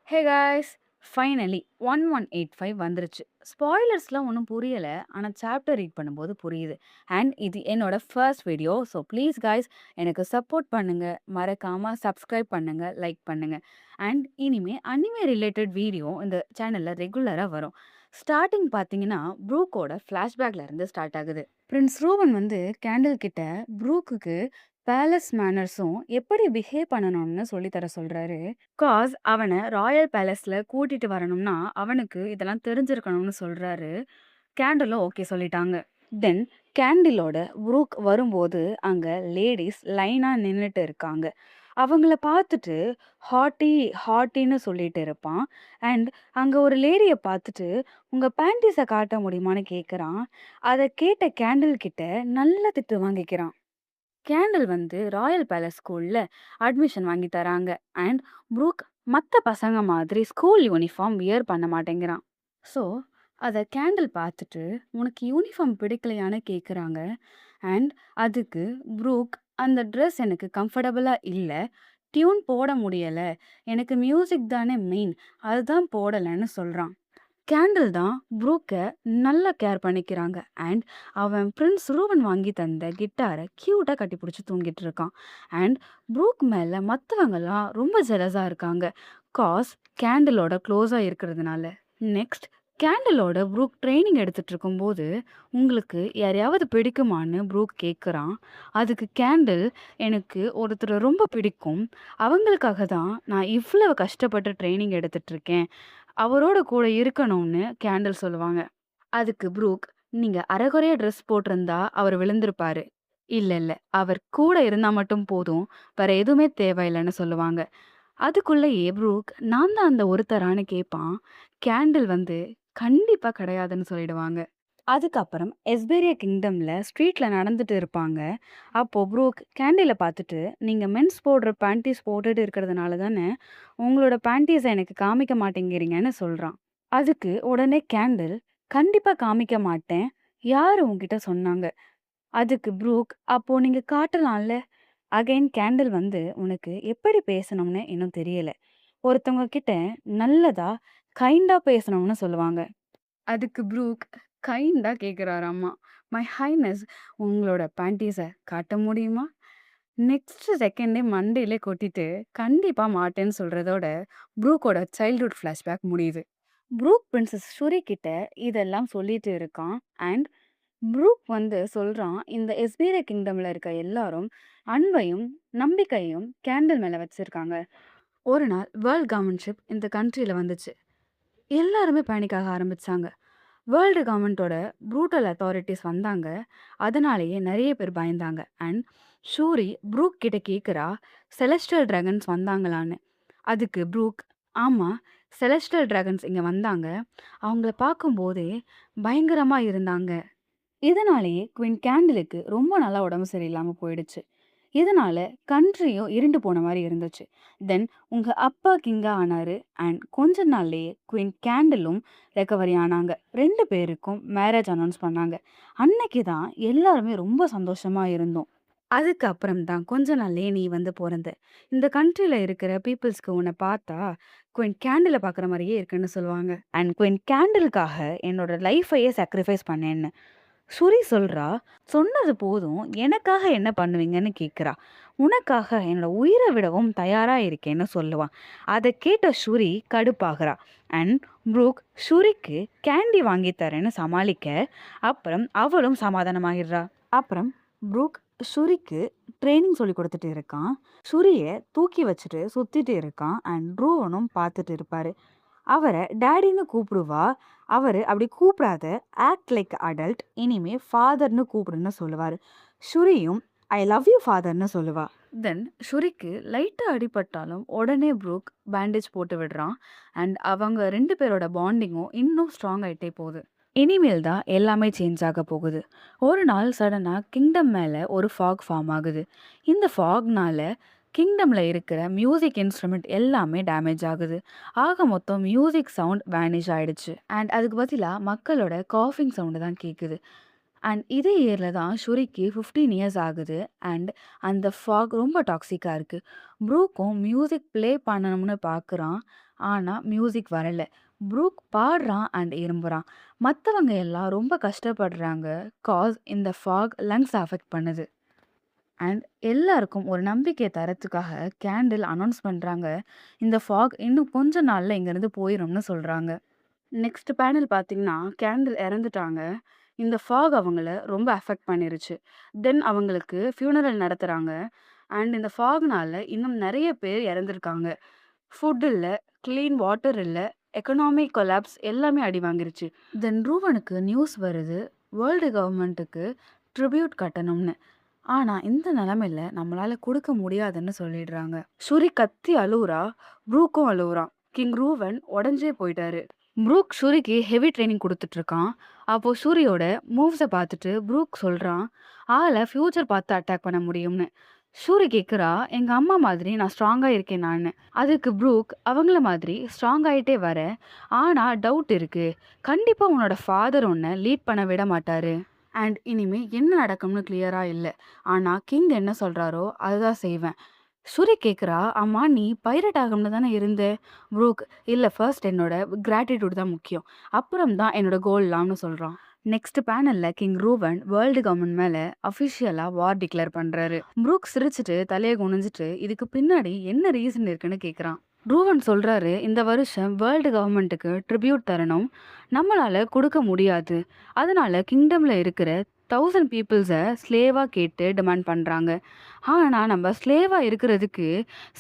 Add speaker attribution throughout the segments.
Speaker 1: Hey guys! Finally 1185 வந்துருச்சு. ஸ்பாய்லர்ஸ்லாம் ஒண்ணும் புரியல. ஆனா சாப்டர் ரீட் பண்ணும்போது புரியுது. அண்ட் இது என்னோட first video. So please guys எனக்கு சப்போர்ட் பண்ணுங்க. மறக்காம சப்ஸ்கிரைப் பண்ணுங்க, லைக் பண்ணுங்க. அண்ட் இனிமே அனிமே ரிலேட்டட் வீடியோ இந்த சேனல்ல ரெகுலரா வரும். ஸ்டார்ட்டிங் பார்த்தீங்கன்னா, ப்ரூக்கோட ஃப்ளாஷ்பேக்ல இருந்து ஸ்டார்ட் ஆகுது. பிரின்ஸ் ரூபன் வந்து கேண்டில் கிட்ட ப்ரூக்குக்கு பேலஸ் மேனர்ஸும் எப்படி பிஹேவ் பண்ணணும்னு சொல்லி தர சொல்றாரு. அவன ராயல் பேலஸ்ல கூட்டிட்டு வரணும்னா, அவனுக்கு இதெல்லாம் தெரிஞ்சிருக்கணும்னு சொல்றாரு. கேண்டிலும் ஓகே சொல்லிட்டாங்க. தென் கேண்டிலோட ப்ரூக் வரும்போது, அங்க லேடீஸ் லைனா நின்னுட்டு இருக்காங்க. அவங்கள பார்த்துட்டு ஹாட்டி, ஹாட்டின்னு சொல்லிட்டு இருப்பான். அண்ட் அங்க ஒரு லேடிய பார்த்துட்டு, "உங்க பேண்டீஸ காட்ட முடியுமான்னு?" கேட்கறான். அத கேட்ட கேண்டில் கிட்ட நல்ல திட்டு வாங்கிக்கிறான். கேண்டில் வந்து ராயல் பேலஸ் ஸ்கூல்ல அட்மிஷன் வாங்கி தராங்க. அண்ட் ப்ரூக் மத்த பசங்க மாதிரி ஸ்கூல் யூனிஃபார்ம் வியர் பண்ண மாட்டேங்கிறான். ஸோ அத கேண்டில் பார்த்துட்டு, "உனக்கு யூனிஃபார்ம் பிடிக்கலையான்னு?" கேட்குறாங்க. அண்ட் அதுக்கு ப்ரூக், "அந்த ட்ரெஸ் எனக்கு கம்ஃபர்டபுளா இல்ல. டியூன் போட முடியல. எனக்கு மியூசிக் தானே மெயின். அதுதான் போடலன்னு" சொல்றான். கேண்டில் தான் ப்ரூக்க நல்லா கேர் பண்ணிக்கிறாங்க. அண்ட் அவன் பிரின்ஸ் ரூபன் வாங்கி தந்த கிட்டாரை கியூட்டா கட்டிப்பிடிச்சு தூங்கிட்டு இருக்கான். அண்ட் ப்ரூக் மேல மற்றவங்கலாம் ரொம்ப ஜெலஸா இருக்காங்க. காஸ் கேண்டிலோட க்ளோஸா இருக்கிறதுனால. நெக்ஸ்ட் கேண்டிலோட ப்ரூக் ட்ரைனிங் எடுத்துட்டு இருக்கும்போது, "உங்களுக்கு யாரையாவது பிடிக்குமான்னு?" ப்ரூக் கேட்குறான். அதுக்கு கேண்டில், "எனக்கு ஒருத்தர் ரொம்ப பிடிக்கும். அவங்களுக்காக தான் நான் இவ்வளவு கஷ்டப்பட்டு ட்ரைனிங் எடுத்துட்டு இருக்கேன். அவரோட கூட இருக்கணும்னு" கேண்டில் சொல்லுவாங்க. அதுக்கு ப்ரூக், "நீங்க அரைகுறையா ட்ரெஸ் போட்டிருந்தா அவர் விழுந்திருப்பாரு." "இல்ல, இல்ல. அவர் கூட இருந்தா மட்டும் போதும். வேற எதுவுமே தேவையில்லன்னு" சொல்லுவாங்க. அதுக்குள்ளயே ப்ரூக், "நான் தான் அந்த ஒருத்தரான்னு?" கேட்பான். கேண்டில் வந்து, "கண்டிப்பா கிடையாதுன்னு" சொல்லிடுவாங்க. அதுக்கப்புறம் எஸ்பெரியா கிங்டம்ல ஸ்ட்ரீட்ல நடந்துட்டு இருப்பாங்க. அப்போ ப்ரூக் கேண்டில பார்த்துட்டு, "நீங்க மென்ஸ் போடுற பேண்டீஸ் போட்டுட்டு இருக்கிறதுனால தானே உங்களோட பேண்டீஸ எனக்கு காமிக்க மாட்டேங்கிறீங்கன்னு" சொல்றான். அதுக்கு உடனே கேண்டில், "கண்டிப்பா காமிக்க மாட்டேன். யாரு உன்கிட்ட சொன்னாங்க?" அதுக்கு ப்ரூக், "அப்போ நீங்க காட்டலாம்ல." அகைன் கேண்டில் வந்து, "உனக்கு எப்படி பேசணும்னு இன்னும் தெரியல. ஒருத்தவங்க கிட்ட நல்லதா, கைண்டா பேசணும்னு" சொல்லுவாங்க. அதுக்கு ப்ரூக் கைண்டா கேட்குறாராமா. "மை ஹைனஸ், உங்களோட பேண்டீஸ காட்ட முடியுமா?" நெக்ஸ்ட் செகண்டே மண்டையிலே கொட்டிட்டு, "கண்டிப்பா மாட்டேன்னு" சொல்றதோட ப்ரூக்கோட சைல்ட்ஹுட் ஃப்ளாஷ்பேக் முடியுது. ப்ரூக் பிரின்சஸ் ஷுரி கிட்ட இதெல்லாம் சொல்லிட்டு இருக்கான். அண்ட் ப்ரூக் வந்து சொல்றான், இந்த எஸ்பீரியா கிங்டம்ல இருக்க எல்லாரும் அன்பையும், நம்பிக்கையும் கேண்டில் மேல வச்சிருக்காங்க. ஒரு நாள் வேர்ல்ட் கவர்ன்மென்ட்ஷிப் இந்த கண்ட்ரில வந்துச்சு. எல்லாருமே பேனிக் ஆக ஆரம்பிச்சாங்க. வேர்ல்டு கவர்மெண்ட்டோட ப்ரூட்டல் அத்தாரிட்டிஸ் வந்தாங்க. அதனாலேயே நெறைய பேர் பயந்தாங்க. அண்ட் ஷூரி ப்ரூக் கிட்ட கேட்குறா, "செலஸ்டியல் டிராகன்ஸ் வந்தாங்களான்னு?" அதுக்கு ப்ரூக், "ஆமா, செலஸ்டியல் டிராகன்ஸ் இங்க வந்தாங்க. அவங்கள பார்க்கும்போதே பயங்கரமா இருந்தாங்க." இதனாலேயே குயின் கேண்டிலுக்கு ரொம்ப நாளா உடம்பு சரியில்லாம போயிடுச்சு. இதனால கண்ட்ரியும் இருண்டு போன மாரி இருந்துச்சு. தென் உங்க அப்பா கிங்கா ஆனாரு. அண்ட் கொஞ்ச நாள்லயே குயின் கேண்டிலும் ரெக்கவரி ஆனாங்க. 2 பேருக்கும் மேரேஜ் அனௌன்ஸ் பண்ணாங்க. அன்னைக்கு தான் எல்லாருமே ரொம்ப சந்தோஷமா இருந்தோம். அதுக்கப்புறம் தான் கொஞ்ச நாள்லயே நீ வந்து பொறந்த. இந்த கண்ட்ரில இருக்கிற பீப்பிள்ஸ்க்கு உன்ன பார்த்தா, குயின் கேண்டில பார்க்குற மாரியே இருக்குன்னு சொல்லுவாங்க. அண்ட் குயின் கேண்டிலுக்காக என்னோட லைஃபையே சாக்ரிஃபைஸ் பண்ணேன்னு. சுரி சொல்றா, "சொன்னது போதும். எனக்காக என்ன பண்ணுவீங்கன்னு கேட்கிறா. உனக்காக என்னோட உயிர விடவும் தயாரா இருக்கேன்னு" சொல்லுவான். அத கேட்ட ஷுரி கடுப்பாகுறா. அண்ட் ப்ரூக் ஷுரிக்கு கேண்டி வாங்கி தரேன்னு சமாளிக்க, அப்புறம் அவளும் சமாதானமாகிடுறா. அப்புறம் ப்ரூக் ஷுரிக்கு ட்ரெய்னிங் சொல்லிக் குடுத்துட்டு இருக்கான். ஷுரிய தூக்கி வச்சுட்டு சுத்திட்டு இருக்கான். அண்ட் ட்ரூவனும் பார்த்துட்டு இருப்பாரு. அவர டாடின்னு கூப்பிடுவா. அவரு அப்படி கூப்பிடாத, ஆக்ட் லைக் அடல்ட். இனிமே ஃபாதர்ன்னு கூப்பிடுன்னு சொல்லுவாரு. ஷுரியும், "ஐ லவ் யூ ஃபாதர்ன்னு" சொல்லுவா. தென் ஷுரிக்கு லைட்டா அடிபட்டாலும் உடனே ப்ரூக் பேண்டேஜ் போட்டு விடுறான். அண்ட் அவங்க 2 பேரோட பாண்டிங்கும் இன்னும் ஸ்ட்ராங் ஆயிட்டே போகுது. இனிமேல் தான் எல்லாமே சேஞ்ச் ஆக போகுது. ஒரு நாள் சடனா கிங்டம் மேல ஒரு ஃபாக் ஃபார்ம் ஆகுது. இந்த ஃபாக்னால கிங்டம்ல இருக்கிற மியூசிக் இன்ஸ்ட்ருமெண்ட் எல்லாமே டேமேஜ் ஆகுது. ஆக மொத்தம் மியூசிக் சவுண்ட் வேனிஷ் ஆயிடுச்சு. அண்ட் அதுக்கு பதிலா மக்களோட காஃபிங் சவுண்டு தான் கேட்குது. அண்ட் இதே இயர்ல தான் ஷுரிக்கு 15 இயர்ஸ் ஆகுது. அண்ட் அந்த ஃபாக் ரொம்ப டாக்ஸிக்கா இருக்கு. ப்ரூக்கும் மியூசிக் ப்ளே பண்ணணும்னு பார்க்குறான். ஆனா மியூசிக் வரல. ப்ரூக் பாடுறான் அண்ட் இரும்புறான். மத்தவங்க எல்லாம் ரொம்ப கஷ்டப்படுறாங்க. இந்த ஃபாக் லங்ஸ் அஃபெக்ட் பண்ணுது. அண்ட் எல்லாருக்கும் ஒரு நம்பிக்கைய தரத்துக்காக கேண்டில் அனௌன்ஸ் பண்றாங்க. இந்த ஃபாக் இன்னும் கொஞ்ச நாள்ல இங்கேருந்து போயிரும்னு சொல்றாங்க. நெக்ஸ்ட் பேனல் பார்த்தீங்கன்னா, கேண்டில் இறந்துட்டாங்க. இந்த ஃபாக் அவங்கள ரொம்ப அஃபெக்ட் பண்ணிருச்சு. தென் அவங்களுக்கு ஃபியூனரல் நடத்துறாங்க. அண்ட் இந்த ஃபாக்னால இன்னும் நெறைய பேர் இறந்திருக்காங்க. ஃபுட் இல்ல, கிளீன் வாட்டர் இல்ல, எக்கனாமிக் கொலாப்ஸ் எல்லாமே அடி வாங்கிருச்சு. தென் ரூவனுக்கு நியூஸ் வருது, வேர்ல்டு கவர்மெண்ட்டுக்கு ட்ரிபியூட் கட்டணும்னு. ஆனா இந்த நிலைமையில நம்மளால கொடுக்க முடியாதுன்னு சொல்லிடுறாங்க. ஷுரி கத்தி அழுவுறா, ப்ரூக்கும் அழுவுறான். கிங் ரூவன் உடஞ்சே போயிட்டாரு. ப்ரூக் ஷூரிக்கு ஹெவி ட்ரெய்னிங் குடுத்துட்டு இருக்கான். அப்போ ஷூரியோட மூவ்ஸ பார்த்துட்டு ப்ரூக் சொல்றான், ஆள ஃபியூச்சர் பார்த்து அட்டாக் பண்ண முடியும்னு. ஷூரி கேட்குறா, எங்க அம்மா மாதிரி நான் ஸ்ட்ராங்கா இருக்கேன் நானு. அதுக்கு ப்ரூக், அவங்கள மாதிரி ஸ்ட்ராங் ஆயிட்டே வரேன். ஆனா டவுட் இருக்கு. கண்டிப்பா உன்னோட ஃபாதர் உன்ன லீட் பண்ண விட மாட்டாரு. அண்ட் இனிமே என்ன நடக்கும்னு கிளியரா இல்ல. ஆனா கிங் என்ன சொல்றாரோ அதுதான் செய்வேன். ஷூரி கேட்குறா, ஆமா நீ பைரட் ஆகணும்னு தானே இருந்த? ப்ரூக், இல்ல ஃபர்ஸ்ட் என்னோட கிராட்டிட்யூட் தான் முக்கியம். அப்புறம் தான் என்னோட கோல்லாம்னு சொல்றான். Next பேனல்ல king Ruwan world government மேல அஃபிஷியலா வார் டிக்ளேர் பண்றாரு. ப்ரூக் சிரிச்சுட்டு தலையை குனிஞ்சிட்டு இதுக்கு பின்னாடி என்ன ரீசன் இருக்குன்னு கேக்குறான். ரூவன் சொல்றாரு, இந்த வருஷம் வேர்ல்டு கவர்மெண்ட்டுக்கு ட்ரிபியூட் தரணும். நம்மளால கொடுக்க முடியாது. அதனால கிங்டம்ல இருக்கிற 1000 பீப்புள்ஸை ஸ்லேவா கேட்டு டிமாண்ட் பண்றாங்க. ஆனா நம்ம ஸ்லேவா இருக்கிறதுக்கு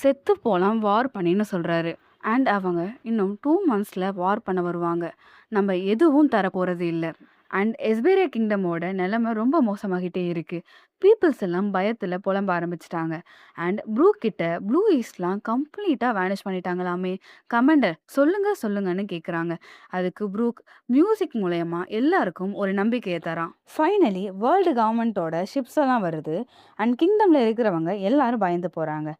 Speaker 1: செத்து போலாம் வார் பண்ணின்னு சொல்றாரு. அண்ட் அவங்க இன்னும் 2 மந்த்ஸ்ல வார் பண்ண வருவாங்க. நம்ம எதுவும் தர போறது இல்ல. அண்ட் எஸ்பேரியா கிங்டமோட நிலைமை ரொம்ப மோசமாகிட்டே இருக்கு. பீப்புள்ஸ் எல்லாம் பயத்துல புலம்ப ஆரம்பிச்சிட்டாங்க. அண்ட் ப்ரூக் கிட்ட ப்ளூ ஈஸ்ட்லாம் கம்ப்ளீட்டா வேனிஷ் பண்ணிட்டாங்களாமே. கமாண்டர் சொல்லுங்க சொல்லுங்கன்னு கேக்குறாங்க. அதுக்கு ப்ரூக் மியூசிக் மூலயமா எல்லாருக்கும் ஒரு நம்பிக்கையை தரான். ஃபைனலி வேர்ல்டு கவர்மெண்ட்டோட ஷிப்ஸ் எல்லாம் வருது. அண்ட் கிங்டம்ல இருக்கிறவங்க எல்லாரும் பயந்து போறாங்க.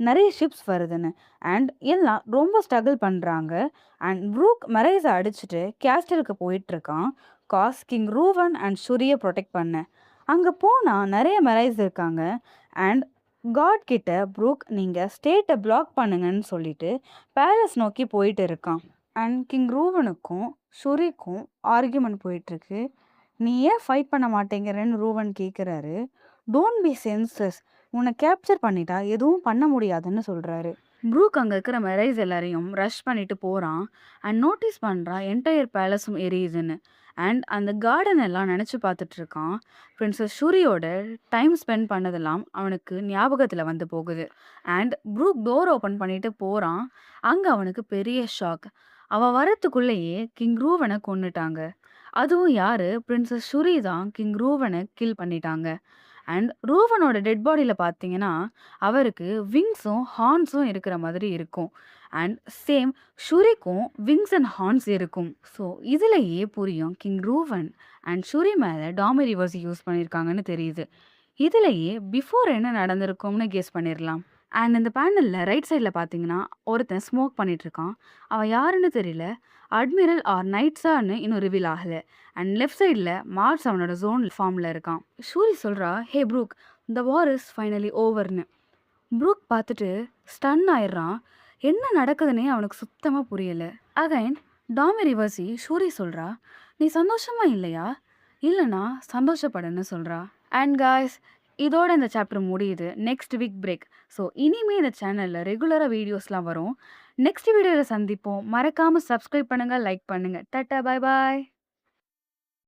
Speaker 1: நிறைய ஷிப்ஸ் வருதுன்னு. அண்ட் எல்லாம் ரொம்ப ஸ்ட்ரகிள் பண்றாங்க. அண்ட் ப்ரூக் மெரைஸை அடிச்சுட்டு கேஸ்டலுக்கு போயிட்டு இருக்கான். கிங் ரூவன் அண்ட் ஷூரியை ப்ரொடெக்ட் பண்ண. அங்கே போனால் நிறைய மெரைஸ் இருக்காங்க. அண்ட் காட் கிட்ட ப்ரூக் நீங்கள் ஸ்டேட்டை பிளாக் பண்ணுங்கன்னு சொல்லிட்டு பேலஸ் நோக்கி போயிட்டு இருக்கான். அண்ட் கிங் ரூவனுக்கும் ஷூரிக்கும் ஆர்கியூமெண்ட் போயிட்டுருக்கு. நீ ஏன் ஃபைட் பண்ண மாட்டேங்கிறன்னு ரூவன் கேட்குறாரு. டோன்ட் பி சென்சஸ், உன்னை கேப்சர் பண்ணிட்டா எதுவும் பண்ண முடியாதுன்னு சொல்கிறாரு. ப்ரூக் அங்கே இருக்கிற மெரைஸ் எல்லாரையும் ரஷ் பண்ணிட்டு போகிறான். அண்ட் நோட்டீஸ் பண்ணுறான் என்டையர் பேலஸும் எரியுதுன்னு. அண்ட் அந்த கார்டன் எல்லாம் நினச்சி பார்த்துட்டு இருக்கான். பிரின்சஸ் ஷூரியோட டைம் ஸ்பெண்ட் பண்ணதெல்லாம் அவனுக்கு ஞாபகத்தில் வந்து போகுது. அண்ட் ப்ரூக் டோர் ஓப்பன் பண்ணிட்டு போகிறான். அங்கே அவனுக்கு பெரிய ஷாக். அவன் வரத்துக்குள்ளேயே கிங் ரூவனை கொன்னுட்டாங்க. அதுவும் யாரு? பிரின்சஸ் ஷூரி தான் கிங் ரூவனை கில் பண்ணிட்டாங்க. அண்ட் ரூவனோட டெட் பாடியில் பார்த்தீங்கன்னா அவருக்கு விங்ஸும் ஹார்ன்ஸும் இருக்கிற மாதிரி இருக்கும். And same ஷூரிக்கும் wings and horns இருக்கும். ஸோ இதுலயே புரியும் கிங் ரூவன் அண்ட் ஷூரி மேலே டாமி ரிவர்ஸ் யூஸ் பண்ணியிருக்காங்கன்னு தெரியுது. இதுலயே பிஃபோர் என்ன நடந்திருக்கும்னு கெஸ் பண்ணிடலாம். அண்ட் இந்த பேனலில் ரைட் சைடில் பார்த்தீங்கன்னா ஒருத்தன் ஸ்மோக் பண்ணிட்டு இருக்கான். அவன் யாருன்னு தெரியல. அட்மிரல் ஆர் நைட்ஸான்னு இன்னும் ரிவீல் ஆகலை. அண்ட் லெஃப்ட் சைடில் மார்ஸ் அவனோட ஜோன் ஃபார்மில் இருக்கான். ஷூரி சொல்கிறா, hey Brook, the war is finally ஓவர்னு. ப்ரூக் பார்த்துட்டு ஸ்டன் ஆயிடுறான். என்ன நடக்குதுன்னே அவனுக்கு சுத்தமாக புரியலை. அகைன் டாமி ரிவர்சி ஷூரி சொல்கிறா, நீ சந்தோஷமா இல்லையா? இல்லைனா சந்தோஷப்படுன்னு சொல்கிறா. அண்ட் காய்ஸ், இதோட இந்த சாப்டர் முடியுது. Next week break. ஸோ இனிமே இந்த சேனலில் ரெகுலராக வீடியோஸ்லாம் வரும். நெக்ஸ்ட் வீடியோவில் சந்திப்போம். மறக்காமல் சப்ஸ்கிரைப் பண்ணுங்கள், லைக் பண்ணுங்கள். டாட்டா, பாய் பாய்.